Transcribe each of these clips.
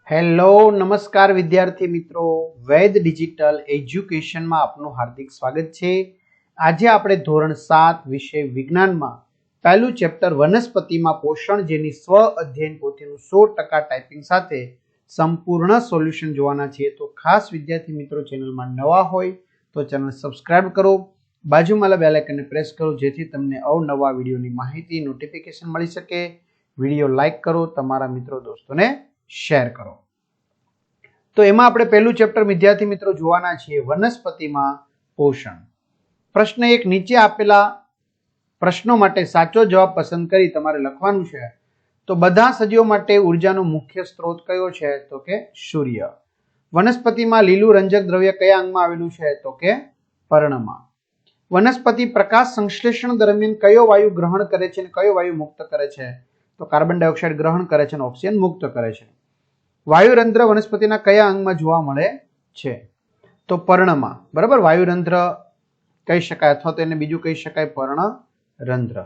Hello નમસ્કાર વિદ્યાર્થી મિત્રો, વૈદ ડિજિટલ એજ્યુકેશનમાં આપનું હાર્દિક સ્વાગત છે। આજે આપણે ધોરણ 7 વિષય વિજ્ઞાનમાં પહેલું ચેપ્ટર વનસ્પતિમાં પોષણ જેની સ્વ અધ્યયન પોથીનું 100% ટાઈપિંગ સાથે સંપૂર્ણ સોલ્યુશન જોવાના છીએ। તો ખાસ વિદ્યાર્થી મિત્રો ચેનલમાં નવા હોય તો ચેનલ સબસ્ક્રાઇબ કરો, બાજુમાં બેલ આઇકનને પ્રેસ કરો જેથી તમને અવનવા વિડીયોની માહિતી નોટિફિકેશન મળી શકે। વિડીયો લાઈક કરો, તમારા મિત્રો દોસ્તોને શેર કરો। તો એમાં આપણે પહેલું ચેપ્ટર વિદ્યાર્થી મિત્રો જોવાના છીએ વનસ્પતિમાં પોષણ। પ્રશ્ન 1, નીચે આપેલા પ્રશ્નો માટે સાચો જવાબ પસંદ કરી તમારે લખવાનું છે। તો બધા સજીવો માટે ઉર્જાનો મુખ્ય સ્ત્રોત કયો છે? તો કે સૂર્ય। વનસ્પતિમાં લીલું રંજક દ્રવ્ય કયા અંગમાં આવેલું છે? તો કે પર્ણમાં। વનસ્પતિ પ્રકાશ સંશ્લેષણ દરમિયાન કયો વાયુ ગ્રહણ કરે છે અને કયો વાયુ મુક્ત કરે છે? તો કાર્બન ડાયોક્સાઇડ ગ્રહણ કરે છે અને ઓક્સિજન મુક્ત કરે છે। વાયુરંધ્ર વનસ્પતિના કયા અંગમાં જોવા મળે છે? તો પર્ણમાં, બરાબર। વાયુરંધ્ર કહી શકાય અથવા તો એને બીજું કહી શકાય પર્ણરંધ્ર।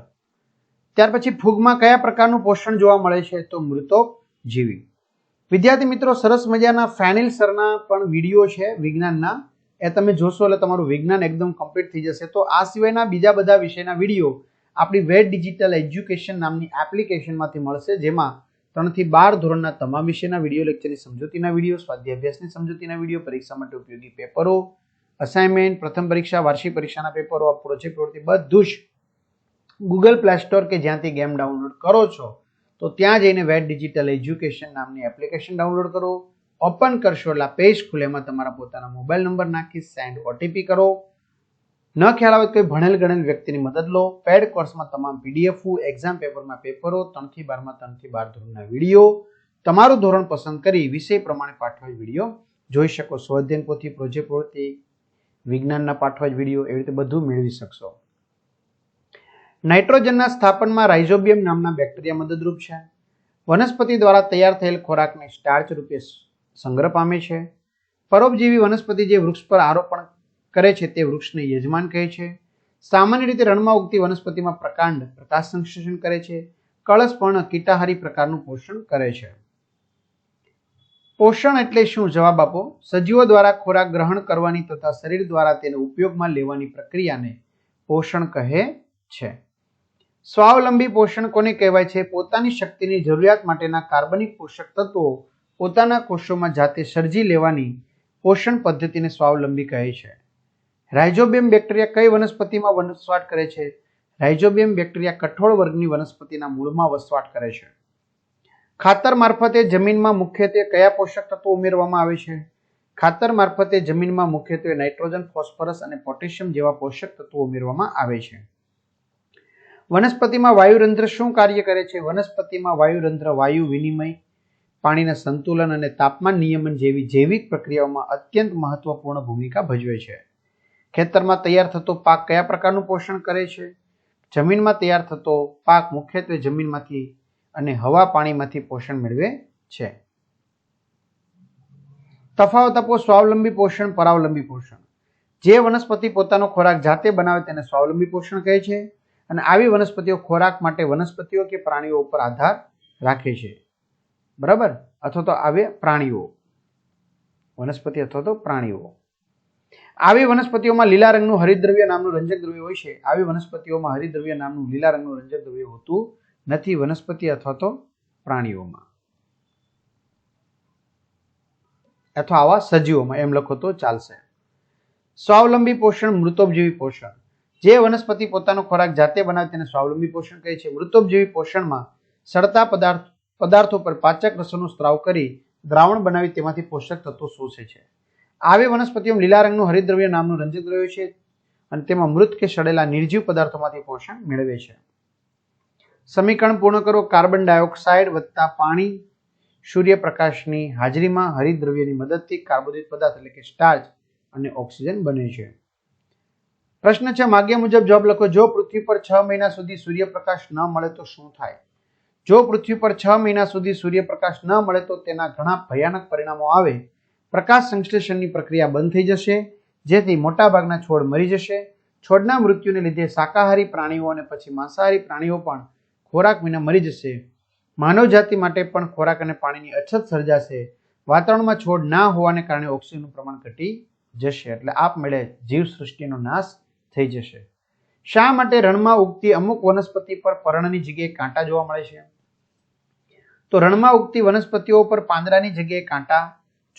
ત્યાર પછી ફૂગમાં કયા પ્રકારનું પોષણ જોવા મળે છે? તો મૃતોપજીવી। વિદ્યાર્થી મિત્રો સરસ મજાના ફેનિલ સરના પણ વિડીયો છે વિજ્ઞાનના, એ તમે જોશો એટલે તમારું વિજ્ઞાન એકદમ કમ્પ્લીટ થઈ જશે। તો આ સિવાયના બીજા બધા વિષયના વિડીયો આપણી વૈદ ડિજિટલ એજ્યુકેશન નામની એપ્લિકેશનમાંથી મળશે, જેમાં 3 થી 12 ધોરણના તમામ વિષયના વિડીયો લેક્ચરની સમજૂતીના વિડીયો, સ્વાધ્યાય અભ્યાસની સમજૂતીના વિડીયો, પરીક્ષા માટે ઉપયોગી પેપરો, અસાઇનમેન્ટ, પ્રથમ પરીક્ષા, વાર્ષિક પરીક્ષાના પેપરો, આ પ્રોજેક્ટ પ્રવૃત્તિ બધું જ ગૂગલ પ્લે સ્ટોર કે જ્યાંથી ગેમ ડાઉનલોડ કરો છો તો ત્યાં જઈને વૈદ ડિજિટલ એજ્યુકેશન નામની એપ્લિકેશન ડાઉનલોડ કરો। ઓપન કરશો એટલે પેજ ખુલે, એમાં તમારા પોતાના મોબાઈલ નંબર નાખી સેન્ડ ઓટીપી કરો। ન ખ્યાલ આવે તો કોઈ ભણેલ ગણેલ વ્યક્તિની મદદ લો। પેડ કોર્સમાં તમામ પીડીએફ, એક્ઝામ પેપરમાં પેપરો, 3 થી 12 ધોરણના વિડીયો, તમારું ધોરણ પસંદ કરી વિષય પ્રમાણે પાઠવાયેલ વિડીયો જોઈ શકો। સ્વાધ્યાયન પોથી, પ્રોજેક્ટ પ્રવૃત્તિ, વિજ્ઞાનના પાઠવાયેલ વિડીયો, એવી રીતે બધું મેળવી શકશો। નાઇટ્રોજનના સ્થાપનમાં રાઇઝોબિયમ નામના બેક્ટેરિયા મદદરૂપ છે। વનસ્પતિ દ્વારા તૈયાર થયેલ ખોરાકને સ્ટાર્ચ રૂપે સંગ્રહ પામે છે। પરોપજીવી વનસ્પતિ જે વૃક્ષ પર આરોપણ કરે છે તે વૃક્ષને યજમાન કહે છે। સામાન્ય રીતે રણમાં ઉગતી વનસ્પતિમાં પ્રકાંડ પ્રકાશ સંશ્લેષણ કરે છે। કળશપર્ણ કીટાહારી પ્રકારનું પોષણ કરે છે। પોષણ એટલે શું? જવાબ આપો। સજીવો દ્વારા ખોરાક ગ્રહણ કરવાની તથા શરીર દ્વારા તેને ઉપયોગમાં લેવાની પ્રક્રિયાને પોષણ કહે છે। સ્વાવલંબી પોષણ કોને કહેવાય છે? પોતાની શક્તિની જરૂરિયાત માટેના કાર્બનિક પોષક તત્વો પોતાના કોષોમાં જાતે સર્જી લેવાની પોષણ પદ્ધતિને સ્વાવલંબી કહે છે। રાઇઝોબિયમ બેક્ટેરિયા કઈ વનસ્પતિમાં વસવાટ કરે છે? રાઇઝોબિયમ બેક્ટેરિયા કઠોળ વર્ગની વનસ્પતિના મૂળમાં વસવાટ કરે છે। ખાતર મારફતે જમીનમાં મુખ્યત્વે કયા પોષક તત્વો ઉમેરવામાં આવે છે? ખાતર મારફતે જમીનમાં મુખ્યત્વે નાઇટ્રોજન, ફોસ્ફરસ અને પોટેશિયમ જેવા પોષક તત્વો ઉમેરવામાં આવે છે। વનસ્પતિમાં વાયુરંધ્ર શું કાર્ય કરે છે? વનસ્પતિમાં વાયુરંધ્ર વાયુ વિનિમય, પાણીના સંતુલન અને તાપમાન નિયમન જેવી જૈવિક પ્રક્રિયાઓમાં અત્યંત મહત્વપૂર્ણ ભૂમિકા ભજવે છે। ખેતરમાં તૈયાર થતો પાક કયા પ્રકારનું પોષણ કરે છે? જમીનમાં તૈયાર થતો પાક મુખ્યત્વે જમીનમાંથી અને હવા પાણીમાંથી પોષણ મેળવે છે। તફાવત આપો। સ્વાવલંબી પોષણ, પરાવલંબી પોષણ। જે વનસ્પતિ પોતાનો ખોરાક જાતે બનાવે તેને સ્વાવલંબી પોષણ કહે છે અને આવી વનસ્પતિઓ ખોરાક માટે વનસ્પતિઓ કે પ્રાણીઓ ઉપર આધાર રાખે છે, બરાબર? અથવા તો આવે પ્રાણીઓ, વનસ્પતિ અથવા તો પ્રાણીઓ। આવી વનસ્પતિઓમાં લીલા રંગનું હરિતદ્રવ્ય નામનું રંજક દ્રવ્ય હોય છે। આવી વનસ્પતિઓમાં હરિતદ્રવ્ય નામનું લીલા રંગનું રંજક દ્રવ્ય હોતું નથી, વનસ્પતિ અથવા તો પ્રાણીઓમાં અથવા આવા સજીવોમાં, એમ લખો તો ચાલશે। સ્વાવલંબી પોષણ, મૃતોપજીવી પોષણ। જે વનસ્પતિ પોતાનો ખોરાક જાતે બનાવે તેને સ્વાવલંબી પોષણ કહે છે। મૃતોપજીવી પોષણમાં સડતા પદાર્થો પર પાચક રસોનો સ્ત્રાવ કરી દ્રાવણ બનાવી તેમાંથી પોષક તત્વો શોષે છે। આવી વનસ્પતિઓ લીલા રંગનું હરિતદ્રવ્ય નામનું રંજક દ્રવ્ય છે અને તેમાં મૃત કે સડેલા નિર્જીવ પદાર્થોમાંથી પોષણ મેળવે છે। સમીકરણ પૂર્ણ કરો। કાર્બન ડાયોક્સાઇડ વત્તા પાણી સૂર્યપ્રકાશની હાજરીમાં હરિતદ્રવ્યની મદદથી કાર્બોદિત પદાર્થ એટલે કે સ્ટાર્ચ અને ઓક્સિજન બને છે। પ્રશ્ન 6, માગ્યા મુજબ જવાબ લખો। જો પૃથ્વી પર 6 મહિના સુધી સૂર્યપ્રકાશ ન મળે તો શું થાય? જો પૃથ્વી પર 6 મહિના સુધી સૂર્યપ્રકાશ ન મળે તો તેના ઘણા ભયાનક પરિણામો આવે। પ્રકાશ સંશ્લેષણની પ્રક્રિયા બંધ થઈ જશે, જેથી મોટાભાગના છોડ મરી જશે। છોડના મૃત્યુને લીધે શાકાહારી પ્રાણીઓ અને પછી માંસાહારી પ્રાણીઓ પણ ખોરાક વિના મરી જશે। માનવજાતિ માટે પણ ખોરાક અને પાણીની અછત સર્જાશે। વાતાવરણમાં છોડ ના હોવાને કારણે ઓક્સિજનનું પ્રમાણ ઘટી જશે, એટલે આપમેળે જીવસૃષ્ટિનો નાશ થઈ જશે. શા માટે રણમાં ઉગતી અમુક વનસ્પતિ પર પર્ણની જગ્યાએ કાંટા જોવા મળે છે? તો રણમાં ઉગતી વનસ્પતિઓ પર પાંદડાની જગ્યાએ કાંટા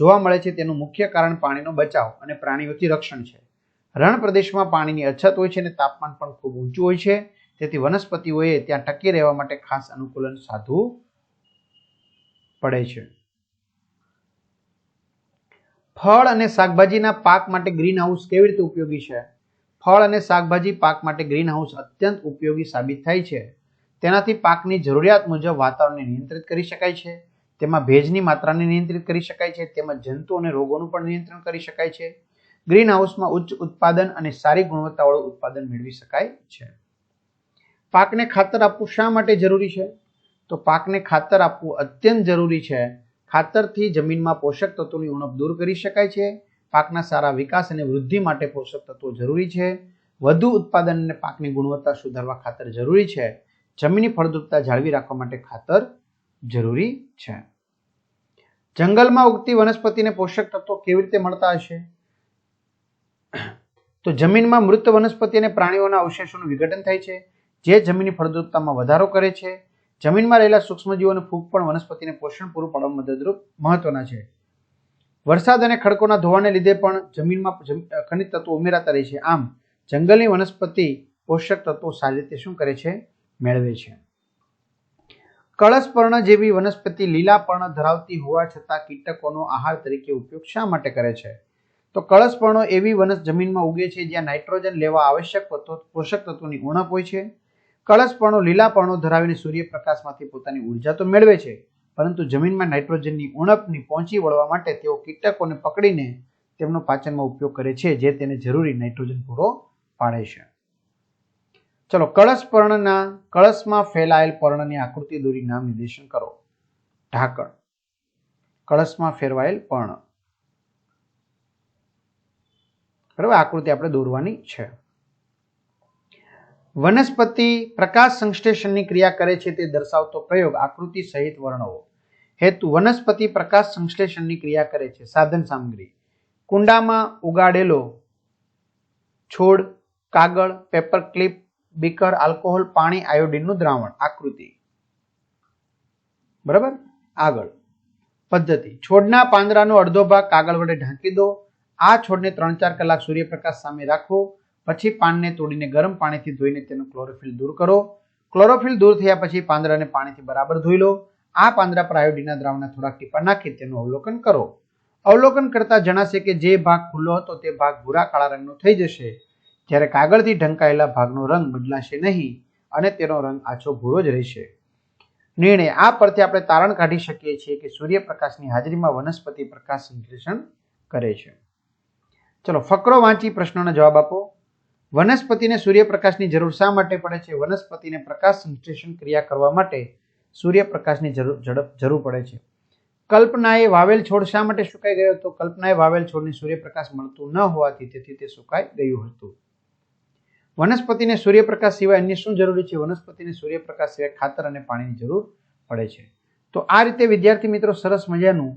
જોવા મળે છે. તેનું મુખ્ય કારણ પાણીનો બચાવ અને પ્રાણીઓથી રક્ષણ છે. રણ પ્રદેશમાં પાણીની અછત હોય છે અને તાપમાન પણ ખૂબ ઊંચું હોય છે. તેથી વનસ્પતિઓએ ત્યાં ટકી રહેવા માટે ખાસ અનુકૂલન સાધવું પડે છે. ફળ અને શાકભાજીના પાક માટે ગ્રીન હાઉસ કેવી રીતે ઉપયોગી છે? ફળ અને શાકભાજી પાક માટે ગ્રીન હાઉસ અત્યંત ઉપયોગી સાબિત થાય છે. તેનાથી પાકની જરૂરિયાત મુજબ વાતાવરણને નિયંત્રિત કરી શકાય છે. તેમાં ભેજની માત્રાને નિયંત્રિત કરી શકાય છે. તેમજ જંતુ અને રોગોનું પણ નિયંત્રણ કરી શકાય છે. ગ્રીન હાઉસમાં ઉચ્ચ ઉત્પાદન અને સારી ગુણવત્તાવાળું ઉત્પાદન મેળવી શકાય છે. પાકને ખાતર આપવું શા માટે જરૂરી છે? તો પાકને ખાતર આપવું અત્યંત જરૂરી છે. ખાતરથી જમીનમાં પોષક તત્વોની ઉણપ દૂર કરી શકાય છે. પાકના સારા વિકાસ અને વૃદ્ધિ માટે પોષક તત્વો જરૂરી છે. વધુ ઉત્પાદન અને પાકની ગુણવત્તા સુધારવા ખાતર જરૂરી છે. જમીનની ફળદ્રુપતા જાળવી રાખવા માટે ખાતર જરૂરી છે. જંગલમાં ઉગતી વનસ્પતિને પોષક તત્વો કેવી રીતે મળતા હશે? તો જમીનમાં મૃત વનસ્પતિ અને પ્રાણીઓના અવશેષોનું વિઘટન થાય છે, જે જમીનની ફળદ્રુપતામાં વધારો કરે છે. જમીનમાં રહેલા સૂક્ષ્મજીવો અને ફૂગ પણ વનસ્પતિને પોષણ પૂરું પાડવામાં મદદરૂપ મહત્વના છે. વરસાદ અને ખડકોના ધોવાને લીધે પણ જમીનમાં ખનિજ તત્વો ઉમેરાતા રહે છે. આમ જંગલની વનસ્પતિ પોષક તત્વો સારી રીતે શું કરે છે? મેળવે છે. કળશપર્ણ જેવી વનસ્પતિ લીલા પર્ણ ધરાવતી હોવા છતાં કીટકોનો આહાર તરીકે ઉપયોગ શા માટે કરે છે? તો કળશપર્ણો એવી જમીનમાં ઉગે છે જ્યાં નાઇટ્રોજન લેવા આવશ્યક પોષક તત્વોની ઉણપ હોય છે. કળશપર્ણો લીલા પર્ણો ધરાવીને સૂર્યપ્રકાશમાંથી પોતાની ઉર્જા તો મેળવે છે, પરંતુ જમીનમાં નાઇટ્રોજનની ઉણપની પહોંચી વળવા માટે તેઓ કીટકોને પકડીને તેમનો પાચનમાં ઉપયોગ કરે છે, જે તેને જરૂરી નાઇટ્રોજન પૂરો પાડે છે. ચલો, કળશમાં ફેલાયેલ પર્ણની આકૃતિ દોરી નામ નિર્દેશન કરો. ઢાંકણ. કળશમાં ફેરવાયેલ પર્ણ. બરાબર, આકૃતિ આપણે દોરવાની છે. વનસ્પતિ પ્રકાશ સંશ્લેષણની ક્રિયા કરે છે તે દર્શાવતો પ્રયોગ આકૃતિ સહિત વર્ણવો. હેતુ: વનસ્પતિ પ્રકાશ સંશ્લેષણની ક્રિયા કરે છે. સાધન સામગ્રી: કુંડામાં ઉગાડેલો છોડ, કાગળ, પેપર ક્લિપ, બીકર, આલ્કોહોલ, પાણી, આયોડીનનું દ્રાવણ. આકૃતિ. બરાબર. આગળ પદ્ધતિ: છોડના પાંદડાનો અડધો ભાગ કાગળ વડે ઢાંકી દો. આ છોડને 3-4 કલાક સૂર્યપ્રકાશ સામે રાખો. પછી પાનને તોડીને ગરમ પાણીથી ધોઈને તેનું ક્લોરોફિલ દૂર કરો. ક્લોરોફિલ દૂર થયા પછી પાંદડાને પાણીથી બરાબર ધોઈ લો. આ પાંદડા પર આયોડીનના દ્રાવણના થોડાક ટીપા નાખી તેનું અવલોકન કરો. અવલોકન કરતા જણાશે કે જે ભાગ ખુલ્લો હતો તે ભાગ ભૂરા કાળા રંગનો થઈ જશે, જ્યારે કાગળથી ઢંકાયેલા ભાગનો રંગ બદલાશે નહીં અને તેનો રંગ આછો ભૂરો જ રહેશે. નિર્ણય: આ પરથી આપણે તારણ કાઢી શકીએ છીએ કે સૂર્યપ્રકાશની હાજરીમાં વનસ્પતિ પ્રકાશ સંશ્લેષણ કરે છે. ચલો, ફકરો વાંચી પ્રશ્નોના જવાબ આપો. વનસ્પતિને સૂર્યપ્રકાશની જરૂર શા માટે પડે છે? વનસ્પતિને પ્રકાશ સંશ્લેષણ ક્રિયા કરવા માટે સૂર્યપ્રકાશની જરૂર પડે છે. કલ્પનાએ વાવેલ છોડ શા માટે સુકાઈ ગયો હતો? કલ્પનાએ વાવેલ છોડને સૂર્યપ્રકાશ મળતું ન હોવાથી તેથી તે સુકાઈ ગયું હતું. વનસ્પતિને સૂર્યપ્રકાશ સિવાય અન્ય શું જરૂરી છે? વનસ્પતિને સૂર્યપ્રકાશ સિવાય ખાતર અને પાણીની જરૂર પડે છે. તો આ રીતે વિદ્યાર્થી મિત્રો સરસ મજાનું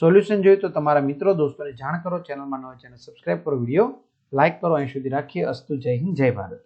સોલ્યુશન જોયું તો તમારા મિત્રો દોસ્તોને જાણ કરો. ચેનલમાં નવા ચેનલ સબસ્ક્રાઇબ કરો, વિડીયો લાઇક કરો. અહીં સુધી રાખીએ. અસ્તુ. જય હિન્દ, જય ભારત.